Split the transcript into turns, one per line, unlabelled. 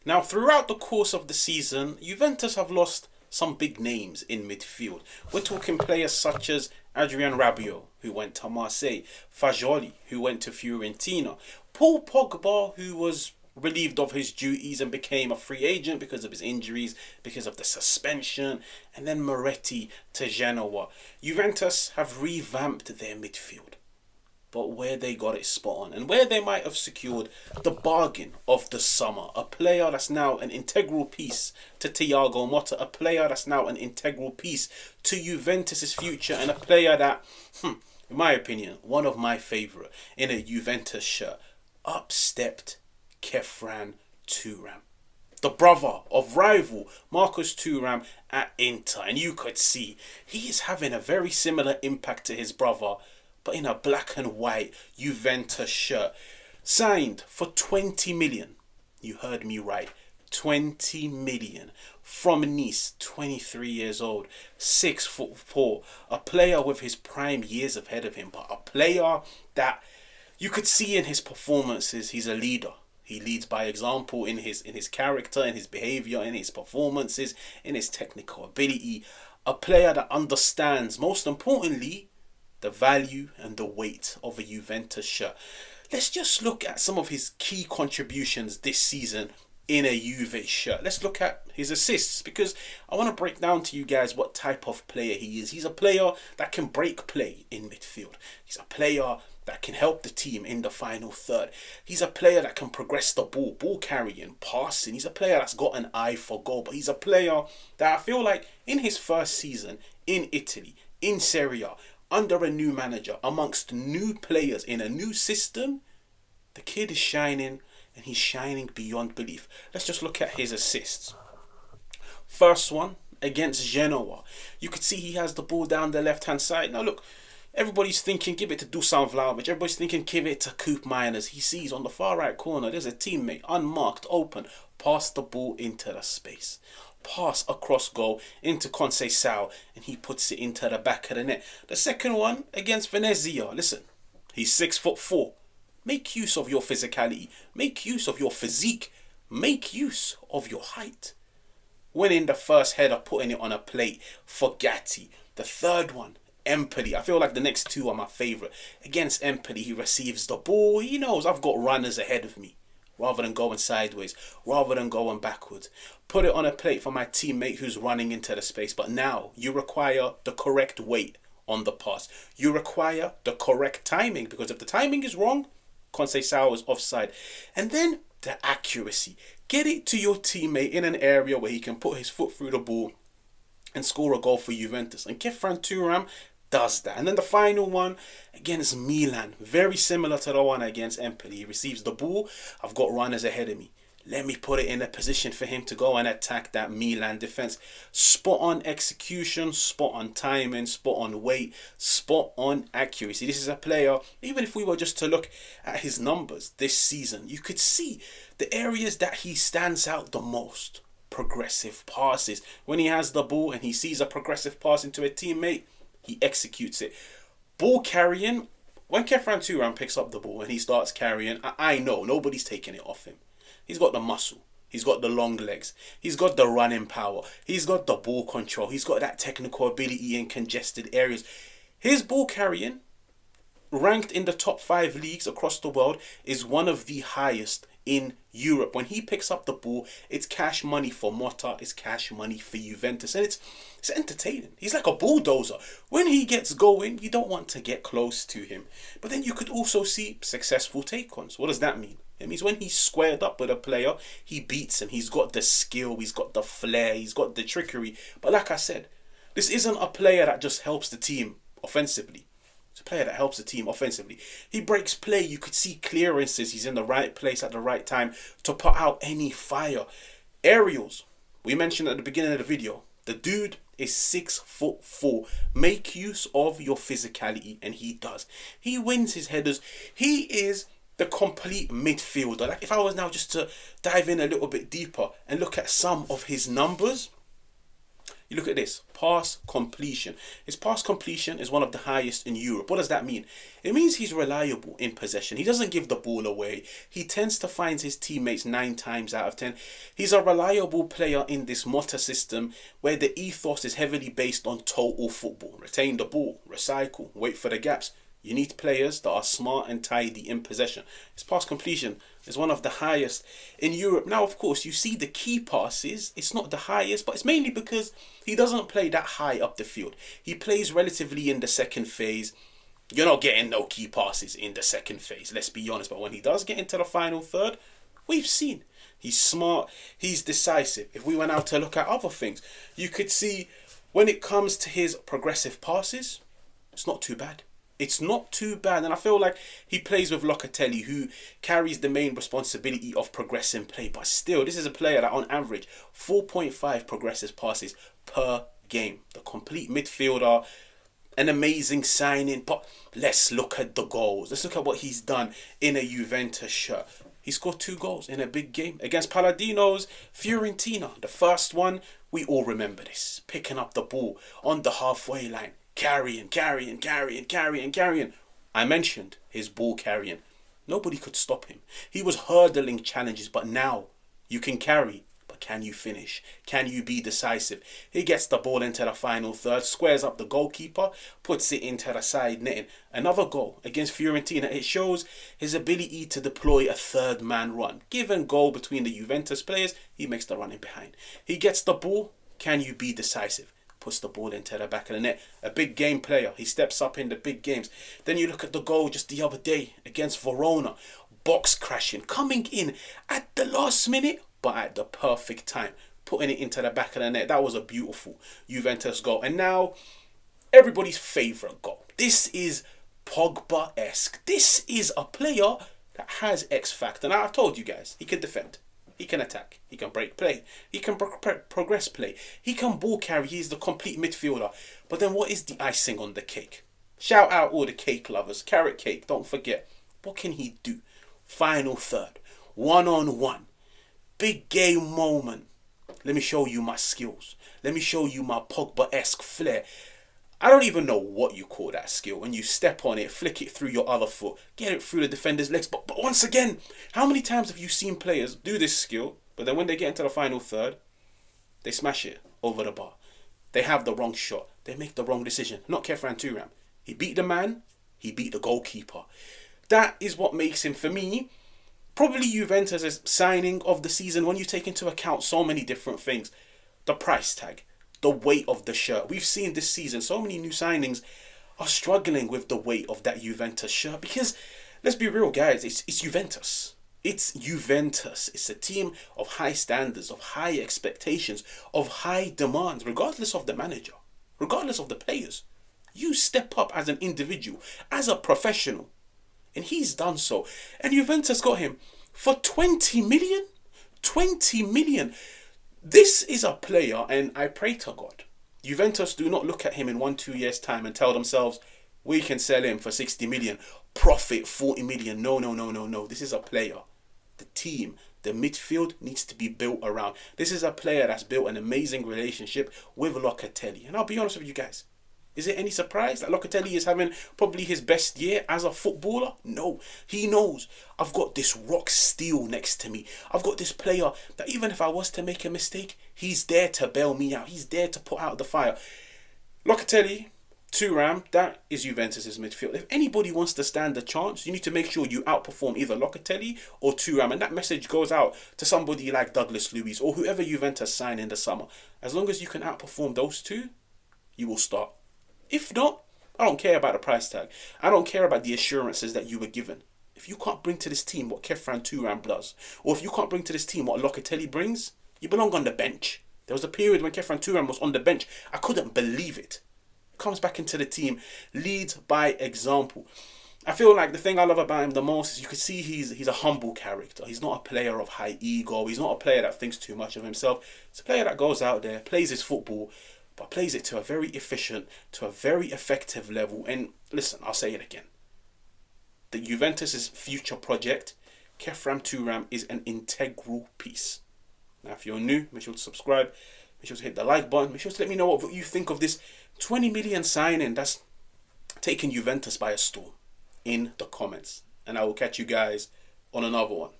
Now, throughout the course of the season, Juventus have lost some big names in midfield. We're talking players such as Adrien Rabiot, who went to Marseille, Fagioli, who went to Fiorentina, Paul Pogba, who was relieved of his duties and became a free agent because of his injuries, because of the suspension, and then Moretti to Genoa. Juventus have revamped their midfield, but where they got it spot on and where they might have secured the bargain of the summer, a player that's now an integral piece to Thiago Motta, a player that's now an integral piece to Juventus's future, and a player that, in my opinion, one of my favourite in a Juventus shirt, up-stepped Khephren Thuram, the brother of rival Marcus Thuram at Inter. And you could see he is having a very similar impact to his brother, but in a black and white Juventus shirt. Signed for 20 million. You heard me right. 20 million. From Nice, 23 years old, 6'4", a player with his prime years ahead of him, but a player that you could see in his performances, he's a leader. He leads by example in his character, in his behaviour, in his performances, in his technical ability. A player that understands, most importantly, the value and the weight of a Juventus shirt. Let's just look at some of his key contributions this season in a Juve shirt. Let's look at his assists, because I want to break down to you guys what type of player he is. He's a player that can break play in midfield. He's a player that can help the team in the final third. He's a player that can progress the ball carrying, passing. He's a player that's got an eye for goal, but he's a player that I feel like in his first season in Italy, in Serie A, under a new manager, amongst new players in a new system, the kid is shining, and he's shining beyond belief. Let's just look at his assists. First one against Genoa. You could see he has the ball down the left-hand side. Now look, everybody's thinking give it to Dusan Vlahovic. Everybody's thinking give it to Coop Miners. He sees on the far right corner, there's a teammate, unmarked, open. Pass the ball into the space. Pass across goal into Conceição, and he puts it into the back of the net. The second one against Venezia. Listen, he's 6'4". Make use of your physicality. Make use of your physique. Make use of your height. Winning the first header, putting it on a plate for Gatti. The third one, Empoli. I feel like the next two are my favourite. Against Empoli, he receives the ball. He knows I've got runners ahead of me. Rather than going sideways, rather than going backwards. Put it on a plate for my teammate who's running into the space. But now you require the correct weight on the pass. You require the correct timing, because if the timing is wrong, Conceição is offside. And then the accuracy. Get it to your teammate in an area where he can put his foot through the ball and score a goal for Juventus. And Khephren Thuram does that. And then the final one against Milan, very similar to the one against Empoli. He receives the ball. I've got runners ahead of me. Let me put it in a position for him to go and attack that Milan defense. Spot on execution, spot on timing, spot on weight, spot on accuracy. This is a player, even if we were just to look at his numbers this season, you could see the areas that he stands out the most. Progressive passes. When he has the ball and he sees a progressive pass into a teammate, he executes it. Ball carrying. When Khephren Thuram picks up the ball and he starts carrying, I know nobody's taking it off him. He's got the muscle. He's got the long legs. He's got the running power. He's got the ball control. He's got that technical ability in congested areas. His ball carrying, ranked in the top 5 leagues across the world, is one of the highest in Europe. When he picks up the ball, it's cash money for Motta, it's cash money for Juventus, and it's entertaining. He's like a bulldozer. When he gets going, you don't want to get close to him. But then you could also see successful take-ons. What does that mean? It means when he's squared up with a player, he beats him. He's got the skill, he's got the flair, he's got the trickery. But like I said, this isn't a player that just helps the team offensively. It's a player that helps the team offensively. He breaks play. You could see clearances. He's in the right place at the right time to put out any fire. Aerials. We mentioned at the beginning of the video, the dude is 6'4". Make use of your physicality, and he does. He wins his headers. He is the complete midfielder. Like if I was now just to dive in a little bit deeper and look at some of his numbers, You look at this, pass completion. His pass completion is one of the highest in Europe. What does that mean? It means he's reliable in possession. He doesn't give the ball away. He tends to find his teammates 9 times out of 10. He's a reliable player in this Motta system where the ethos is heavily based on total football. Retain the ball, recycle, wait for the gaps. You need players that are smart and tidy in possession. His pass completion is one of the highest in Europe. Now, of course, you see the key passes. It's not the highest, but it's mainly because he doesn't play that high up the field. He plays relatively in the second phase. You're not getting no key passes in the second phase, let's be honest. But when he does get into the final third, we've seen he's smart, he's decisive. If we went out to look at other things, you could see when it comes to his progressive passes, it's not too bad. It's not too bad, and I feel like he plays with Locatelli, who carries the main responsibility of progressing play. But still, this is a player that on average 4.5 progressive passes per game. The complete midfielder, an amazing signing. But let's look at the goals. Let's look at what he's done in a Juventus shirt. He scored 2 goals in a big game against Palladino's Fiorentina. The first one, we all remember this. Picking up the ball on the halfway line. Carrying. I mentioned his ball carrying. Nobody could stop him. He was hurdling challenges, but now you can carry, but can you finish? Can you be decisive? He gets the ball into the final third, squares up the goalkeeper, puts it into the side netting. Another goal against Fiorentina. It shows his ability to deploy a third man run. Given goal between the Juventus players, he makes the running behind. He gets the ball. Can you be decisive? Puts the ball into the back of the net. A big game player. He steps up in the big games. Then you look at the goal just the other day against Verona. Box crashing. Coming in at the last minute, but at the perfect time. Putting it into the back of the net. That was a beautiful Juventus goal. And now, everybody's favourite goal. This is Pogba-esque. This is a player that has X factor. Now, I've told you guys, he can defend. He can attack. He can break play. He can progress play. He can ball carry. He's the complete midfielder. But then what is the icing on the cake? Shout out all the cake lovers. Carrot cake, don't forget. What can he do? Final third. 1-on-1. Big game moment. Let me show you my skills. Let me show you my Pogba-esque flair. I don't even know what you call that skill. When you step on it, flick it through your other foot, get it through the defender's legs. But once again, how many times have you seen players do this skill, but then when they get into the final third, they smash it over the bar. They have the wrong shot. They make the wrong decision. Not Khephren Thuram. He beat the man. He beat the goalkeeper. That is what makes him, for me, probably Juventus' signing of the season when you take into account so many different things. The price tag. The weight of the shirt. We've seen this season so many new signings are struggling with the weight of that Juventus shirt because, let's be real guys, it's Juventus. It's Juventus. It's a team of high standards, of high expectations, of high demands, regardless of the manager, regardless of the players. You step up as an individual, as a professional, and he's done so. And Juventus got him for 20 million? 20 million. This is a player, and I pray to God, Juventus do not look at him in 1-2 years' time and tell themselves, we can sell him for 60 million, profit 40 million. No. This is a player. The team, the midfield needs to be built around. This is a player that's built an amazing relationship with Locatelli. And I'll be honest with you guys, is it any surprise that Locatelli is having probably his best year as a footballer? No. He knows, I've got this rock steel next to me. I've got this player that even if I was to make a mistake, he's there to bail me out. He's there to put out the fire. Locatelli, Thuram, that is Juventus' midfield. If anybody wants to stand a chance, you need to make sure you outperform either Locatelli or Thuram. And that message goes out to somebody like Douglas Luiz or whoever Juventus sign in the summer. As long as you can outperform those two, you will start. If not, I don't care about the price tag. I don't care about the assurances that you were given. If you can't bring to this team what Khephren Thuram does, or if you can't bring to this team what Locatelli brings, you belong on the bench. There was a period when Khephren Thuram was on the bench. I couldn't believe it. Comes back into the team, leads by example. I feel like the thing I love about him the most is you can see he's a humble character. He's not a player of high ego. He's not a player that thinks too much of himself. He's a player that goes out there, plays his football, but plays it to a very efficient, to a very effective level. And listen, I'll say it again. The Juventus' future project, Khephren Thuram, is an integral piece. Now, if you're new, make sure to subscribe. Make Make sure to hit the like button. Make sure to let me know what you think of this 20 million signing that's taking Juventus by a storm in the comments. And I will catch you guys on another one.